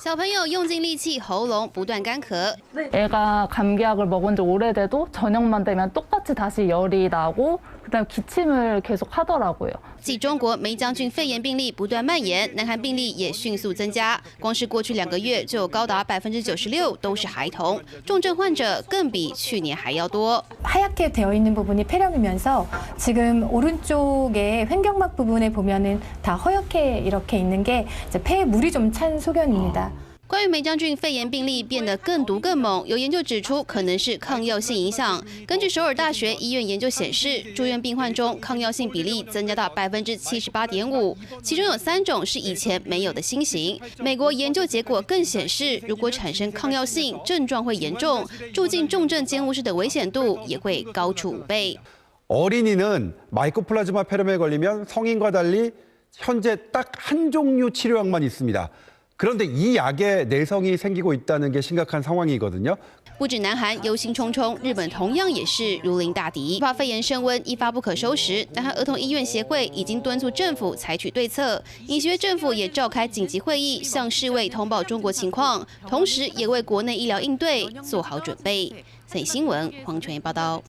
小朋友用尽力气，喉咙不断干咳。 애가 감기약을 먹은 지 오래돼도 저녁만 되면 똑같이 다시 열이 나고 그다음에 기침을 계속 하더라고요. 继中国梅将军肺炎病例不断蔓延，南韩病例也迅速增加。光是过去2个月，就有高达96%都是孩童，重症患者更比去年还要多。 하얗게 되어 있는 부분이 폐렴이면서 지금 오른쪽에 횡격막 부분에 보면은 다 허옇게 이렇게 있는 게 이제 폐에 물이 좀 찬 소견입니다. 关于梅将军肺炎病例变得更毒更猛，有研究指出可能是抗药性影响。根据首尔大学医院研究显示，住院病患中抗药性比例增加到78.5%，其中有3种是以前没有的新型。美国研究结果更显示，如果产生抗药性，症状会严重，住进重症监护室的危险度也会高出5倍。 어린이는 마이코플라즈마 폐렴에 걸리면 성인과 달리 현재 딱 한 종류 치료약만 있습니다. 그런데 이 약에 내성이 생기고 있다는 게 심각한 상황이거든요. 不止南韩忧心忡忡，日本同样也是如临大敌。怕肺炎升温一发不可收拾，南韩儿童医院协会已经敦促政府采取对策。尹锡悦政府也召开紧急会议，向世卫通报中国情况，同时也为国内医疗应对做好准备。三立新闻黄泉报道。